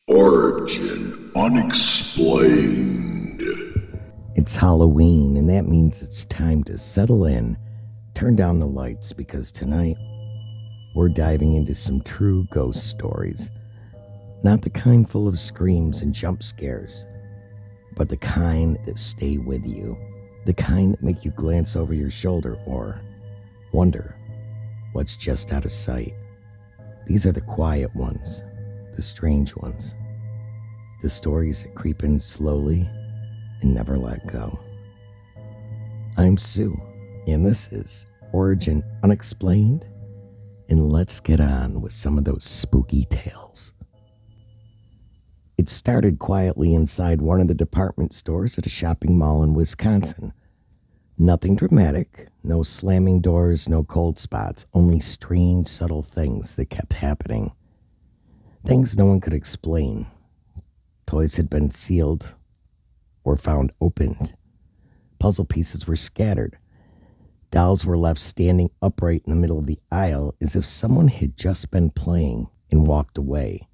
Origin Unexplained. It's Halloween, and that means it's time to settle in, turn down the lights, because tonight we're diving into some true ghost stories. Not the kind full of screams and jump scares, but the kind that stay with you. The kind that make you glance over your shoulder or wonder what's just out of sight. These are the quiet ones, the strange ones, the stories that creep in slowly and never let go. I'm Sue, and this is Origin Unexplained, and let's get on with some of those spooky tales. It started quietly inside one of the department stores at a shopping mall in Wisconsin. Nothing dramatic, no slamming doors, no cold spots, only strange, subtle things that kept happening. Things no one could explain. Toys had been sealed or found opened. Puzzle pieces were scattered. Dolls were left standing upright in the middle of the aisle as if someone had just been playing and walked away.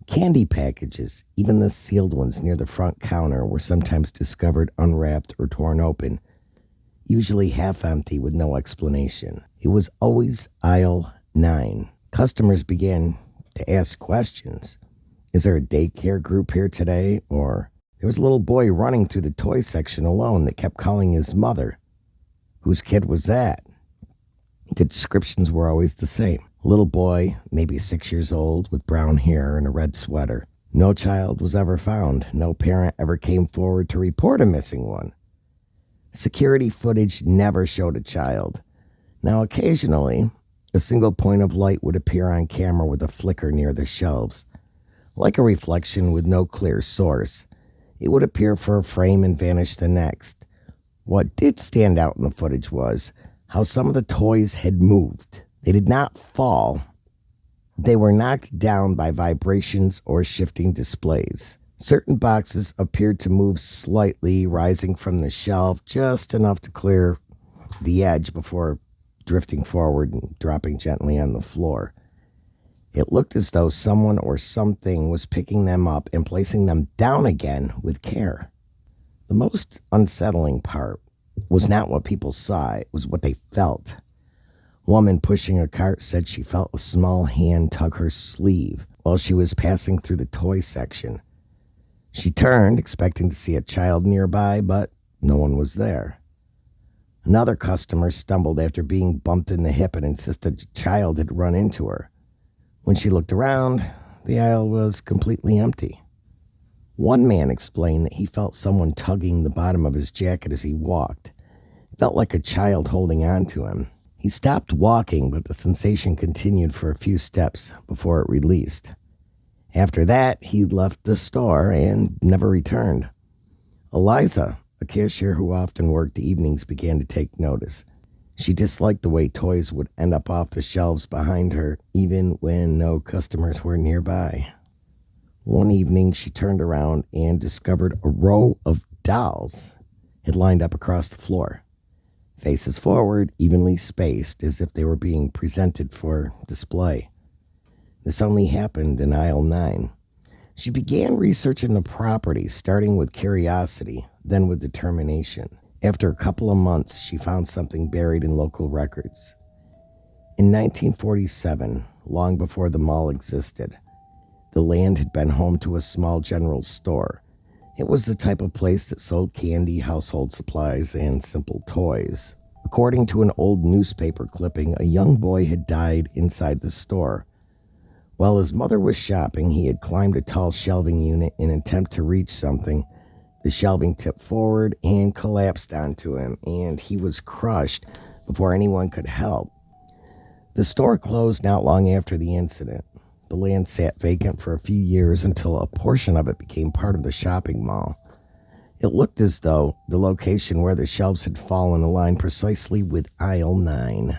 Candy packages, even the sealed ones near the front counter, were sometimes discovered unwrapped or torn open, usually half empty with no explanation. It was always aisle 9. Customers began to ask questions. Is there a daycare group here today? Or there was a little boy running through the toy section alone that kept calling his mother. Whose kid was that? The descriptions were always the same. A little boy, maybe 6 years old, with brown hair and a red sweater. No child was ever found. No parent ever came forward to report a missing one. Security footage never showed a child. Now, occasionally, a single point of light would appear on camera with a flicker near the shelves. Like a reflection with no clear source, it would appear for a frame and vanish the next. What did stand out in the footage was how some of the toys had moved. They did not fall. They were knocked down by vibrations or shifting displays. Certain boxes appeared to move slightly, rising from the shelf just enough to clear the edge before drifting forward and dropping gently on the floor. It looked as though someone or something was picking them up and placing them down again with care. The most unsettling part was not what people saw, it was what they felt. A woman pushing a cart said she felt a small hand tug her sleeve while she was passing through the toy section. She turned, expecting to see a child nearby, but no one was there. Another customer stumbled after being bumped in the hip and insisted a child had run into her. When she looked around, the aisle was completely empty. One man explained that he felt someone tugging the bottom of his jacket as he walked. It felt like a child holding on to him. He stopped walking, but the sensation continued for a few steps before it released. After that, he left the store and never returned. Eliza, a cashier who often worked evenings, began to take notice. She disliked the way toys would end up off the shelves behind her, even when no customers were nearby. One evening, she turned around and discovered a row of dolls had lined up across the floor. Faces forward, evenly spaced, as if they were being presented for display. This only happened in aisle 9. She began researching the property, starting with curiosity, then with determination. After a couple of months, she found something buried in local records. In 1947, long before the mall existed, the land had been home to a small general store. It was the type of place that sold candy, household supplies, and simple toys. According to an old newspaper clipping, a young boy had died inside the store. While his mother was shopping, he had climbed a tall shelving unit in an attempt to reach something. The shelving tipped forward and collapsed onto him, and he was crushed before anyone could help. The store closed not long after the incident. The land sat vacant for a few years until a portion of it became part of the shopping mall. It looked as though the location where the shelves had fallen aligned precisely with aisle 9.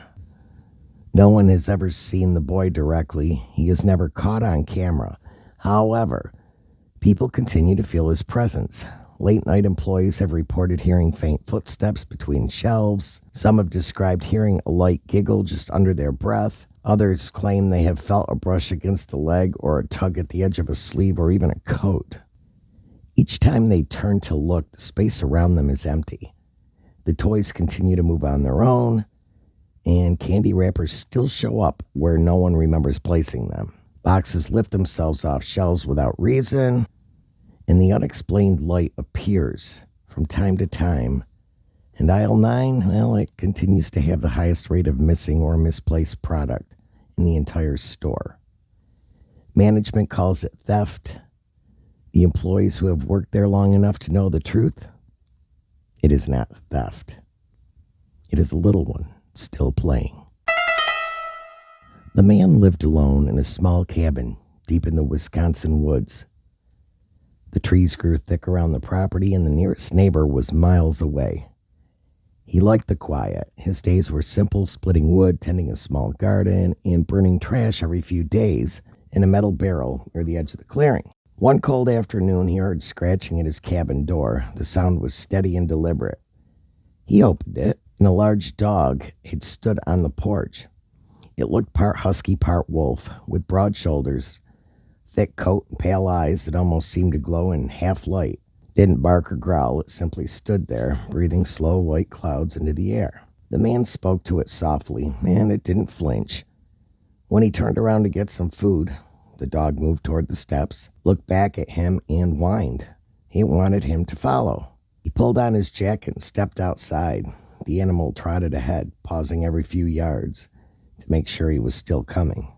No one has ever seen the boy directly. He is never caught on camera. However, people continue to feel his presence. Late-night employees have reported hearing faint footsteps between shelves. Some have described hearing a light giggle just under their breath. Others claim they have felt a brush against the leg or a tug at the edge of a sleeve or even a coat. Each time they turn to look, the space around them is empty. The toys continue to move on their own, and candy wrappers still show up where no one remembers placing them. Boxes lift themselves off shelves without reason, and the unexplained light appears from time to time. And aisle 9, well, it continues to have the highest rate of missing or misplaced product in the entire store. Management calls it theft. The employees who have worked there long enough to know the truth, it is not theft. It is a little one still playing. The man lived alone in a small cabin deep in the Wisconsin woods. The trees grew thick around the property, and the nearest neighbor was miles away. He liked the quiet. His days were simple, splitting wood, tending a small garden, and burning trash every few days in a metal barrel near the edge of the clearing. One cold afternoon, he heard scratching at his cabin door. The sound was steady and deliberate. He opened it, and a large dog had stood on the porch. It looked part husky, part wolf, with broad shoulders, thick coat, and pale eyes that almost seemed to glow in half light. It didn't bark or growl. It simply stood there, breathing slow white clouds into the air. The man spoke to it softly, and it didn't flinch. When he turned around to get some food, the dog moved toward the steps, looked back at him, and whined. He wanted him to follow. He pulled on his jacket and stepped outside. The animal trotted ahead, pausing every few yards to make sure he was still coming.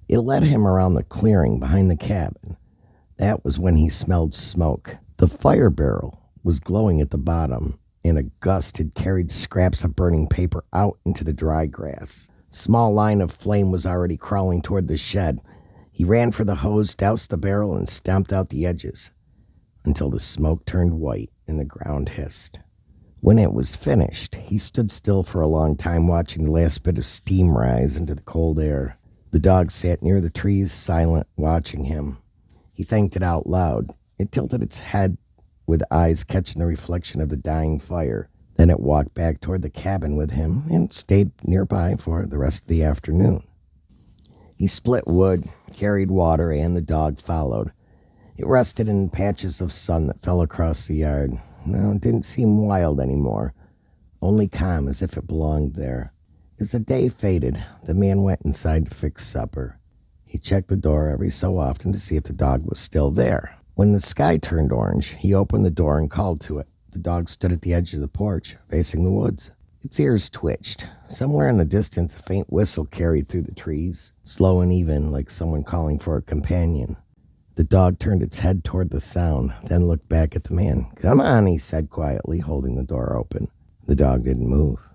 It led him around the clearing behind the cabin. That was when he smelled smoke. The fire barrel was glowing at the bottom, and a gust had carried scraps of burning paper out into the dry grass. A small line of flame was already crawling toward the shed. He ran for the hose, doused the barrel, and stomped out the edges until the smoke turned white and the ground hissed. When it was finished, he stood still for a long time, watching the last bit of steam rise into the cold air. The dog sat near the trees, silent, watching him. He thanked it out loud. It tilted its head with eyes catching the reflection of the dying fire. Then it walked back toward the cabin with him and stayed nearby for the rest of the afternoon. He split wood, carried water, and the dog followed. It rested in patches of sun that fell across the yard. No, it didn't seem wild anymore, only calm, as if it belonged there. As the day faded, the man went inside to fix supper. He checked the door every so often to see if the dog was still there. When the sky turned orange, he opened the door and called to it. The dog stood at the edge of the porch, facing the woods. Its ears twitched. Somewhere in the distance, a faint whistle carried through the trees, slow and even, like someone calling for a companion. The dog turned its head toward the sound, then looked back at the man. "Come on," he said quietly, holding the door open. The dog didn't move.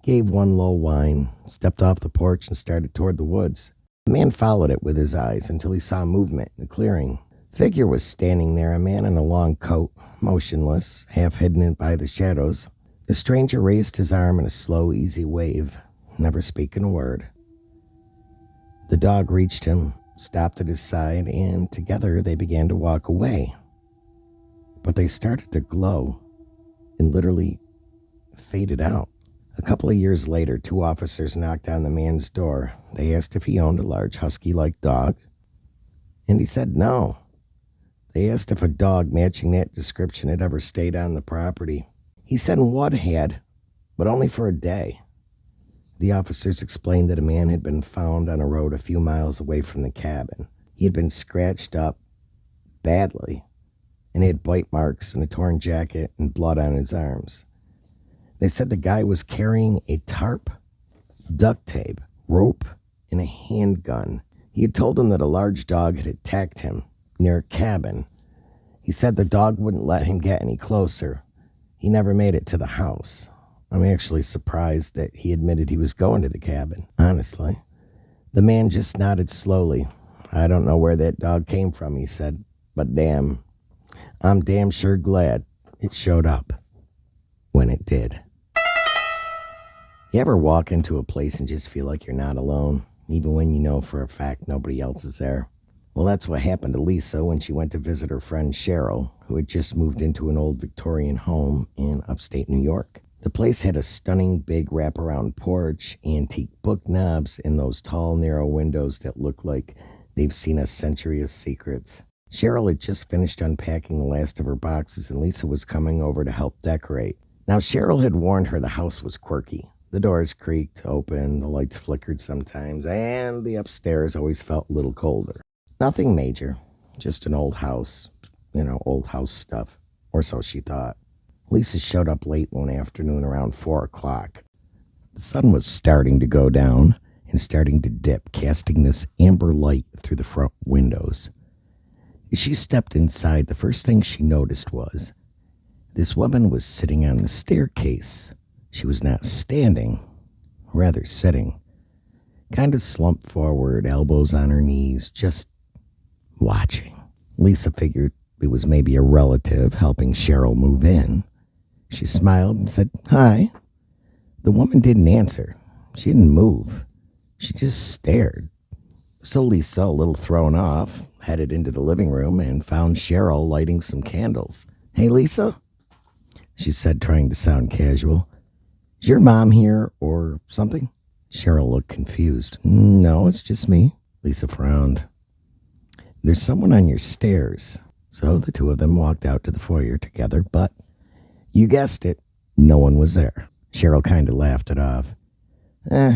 He gave one low whine, stepped off the porch, and started toward the woods. The man followed it with his eyes until he saw movement in the clearing. A figure was standing there, a man in a long coat, motionless, half hidden by the shadows. The stranger raised his arm in a slow, easy wave, never speaking a word. The dog reached him, stopped at his side, and together they began to walk away. But they started to glow and literally faded out. A couple of years later, 2 officers knocked on the man's door. They asked if he owned a large husky-like dog, and he said no. They asked if a dog matching that description had ever stayed on the property. He said one had, but only for a day. The officers explained that a man had been found on a road a few miles away from the cabin. He had been scratched up badly, and he had bite marks and a torn jacket and blood on his arms. They said the guy was carrying a tarp, duct tape, rope, and a handgun. He had told them that a large dog had attacked him near a cabin. He said the dog wouldn't let him get any closer. He never made it to the house. I'm actually surprised that he admitted he was going to the cabin, honestly. The man just nodded slowly. "I don't know where that dog came from," he said, "but damn, I'm damn sure glad it showed up when it did." You ever walk into a place and just feel like you're not alone, even when you know for a fact nobody else is there? Well, that's what happened to Lisa when she went to visit her friend Cheryl, who had just moved into an old Victorian home in upstate New York. The place had a stunning big wraparound porch, antique book knobs, and those tall, narrow windows that looked like they've seen a century of secrets. Cheryl had just finished unpacking the last of her boxes, and Lisa was coming over to help decorate. Now, Cheryl had warned her the house was quirky. The doors creaked open, the lights flickered sometimes, and the upstairs always felt a little colder. Nothing major, just an old house, old house stuff, or so she thought. Lisa showed up late one afternoon around 4 o'clock. The sun was starting to go down and starting to dip, casting this amber light through the front windows. As she stepped inside, the first thing she noticed was this woman was sitting on the staircase. She was not standing, rather sitting, kind of slumped forward, elbows on her knees, just watching. Lisa figured it was maybe a relative helping Cheryl move in. She smiled and said, "Hi." The woman didn't answer. She didn't move. She just stared. So Lisa, a little thrown off, headed into the living room and found Cheryl lighting some candles. "Hey, Lisa," she said, trying to sound casual. "Is your mom here or something?" Cheryl looked confused. "No, it's just me." Lisa frowned. "There's someone on your stairs." So the two of them walked out to the foyer together, but you guessed it, no one was there. Cheryl kind of laughed it off.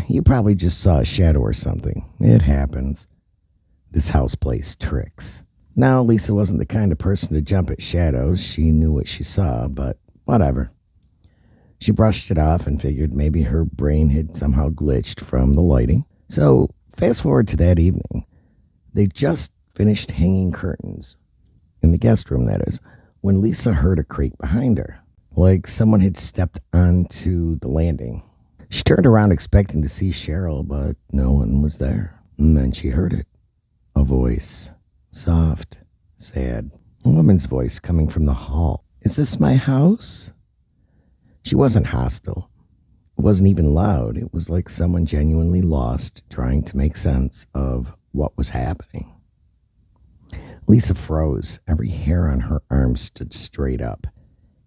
You probably just saw a shadow or something. It happens. This house plays tricks. Now, Lisa wasn't the kind of person to jump at shadows. She knew what she saw, but whatever. She brushed it off and figured maybe her brain had somehow glitched from the lighting. So, fast forward to that evening. They just finished hanging curtains. In the guest room, that is, when Lisa heard a creak behind her, like someone had stepped onto the landing. She turned around expecting to see Cheryl, but no one was there. And then she heard it. A voice. Soft, sad. A woman's voice coming from the hall. "Is this my house?" She wasn't hostile. It wasn't even loud. It was like someone genuinely lost, trying to make sense of what was happening. Lisa froze. Every hair on her arm stood straight up.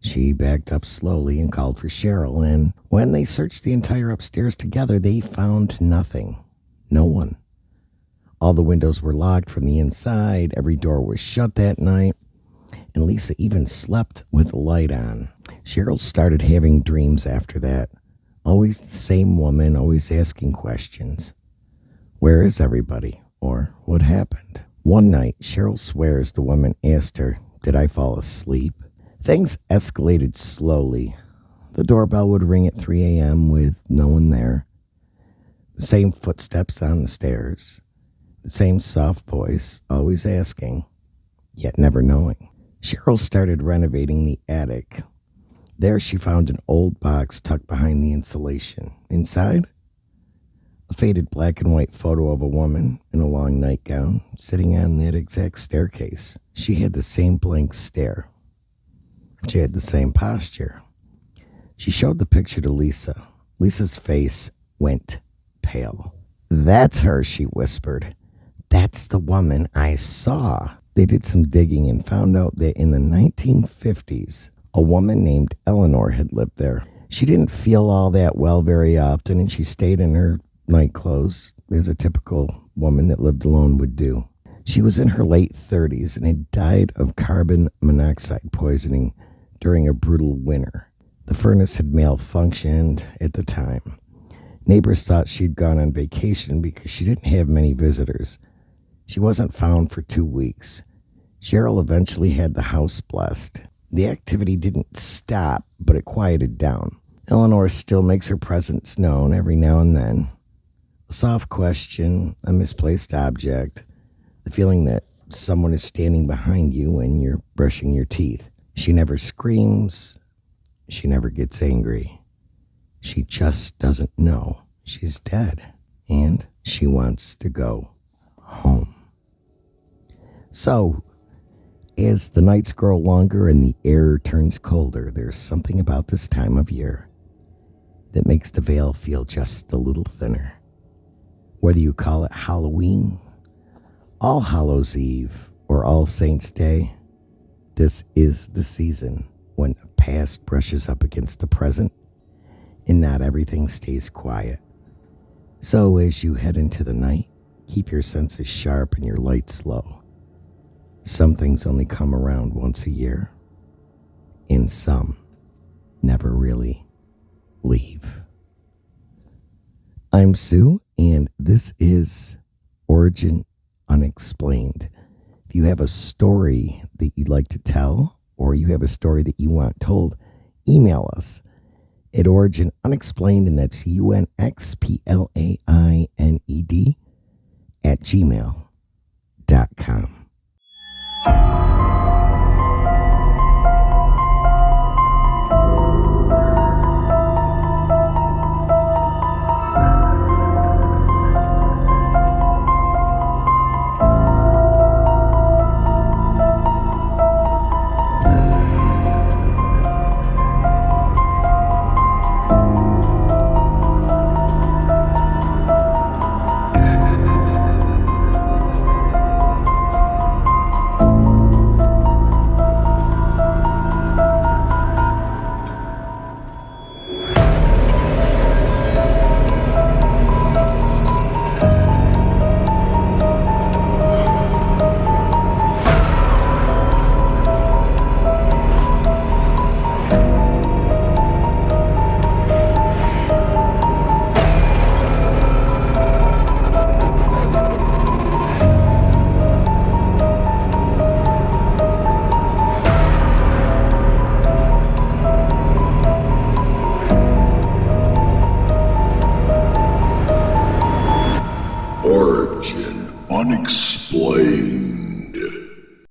She backed up slowly and called for Cheryl, and when they searched the entire upstairs together, they found nothing. No one. All the windows were locked from the inside, every door was shut that night, and Lisa even slept with the light on. Cheryl started having dreams after that. Always the same woman, always asking questions. Where is everybody? Or what happened? One night, Cheryl swears the woman asked her, "Did I fall asleep?" Things escalated slowly. The doorbell would ring at 3 a.m. with no one there. The same footsteps on the stairs. The same soft voice, always asking, yet never knowing. Cheryl started renovating the attic. There she found an old box tucked behind the insulation. Inside, a faded black and white photo of a woman in a long nightgown sitting on that exact staircase. She had the same blank stare. She had the same posture. She showed the picture to Lisa. Lisa's face went pale. "That's her," she whispered. "That's the woman I saw." They did some digging and found out that in the 1950s, a woman named Eleanor had lived there. She didn't feel all that well very often, and she stayed in her night clothes, as a typical woman that lived alone would do. She was in her late 30s and had died of carbon monoxide poisoning during a brutal winter. The furnace had malfunctioned at the time. Neighbors thought she'd gone on vacation because she didn't have many visitors. She wasn't found for 2 weeks. Cheryl eventually had the house blessed. The activity didn't stop, but it quieted down. Eleanor still makes her presence known every now and then. A soft question, a misplaced object, the feeling that someone is standing behind you when you're brushing your teeth. She never screams. She never gets angry. She just doesn't know she's dead, and she wants to go home. So, as the nights grow longer and the air turns colder, there's something about this time of year that makes the veil feel just a little thinner. Whether you call it Halloween, All Hallows Eve, or All Saints' Day, this is the season when the past brushes up against the present and not everything stays quiet. So as you head into the night, keep your senses sharp and your lights low. Some things only come around once a year, and some never really leave. I'm Sue, and this is Origin Unexplained. If you have a story that you'd like to tell, or you have a story that you want told, email us at Origin Unexplained, and that's UnXplained @gmail.com.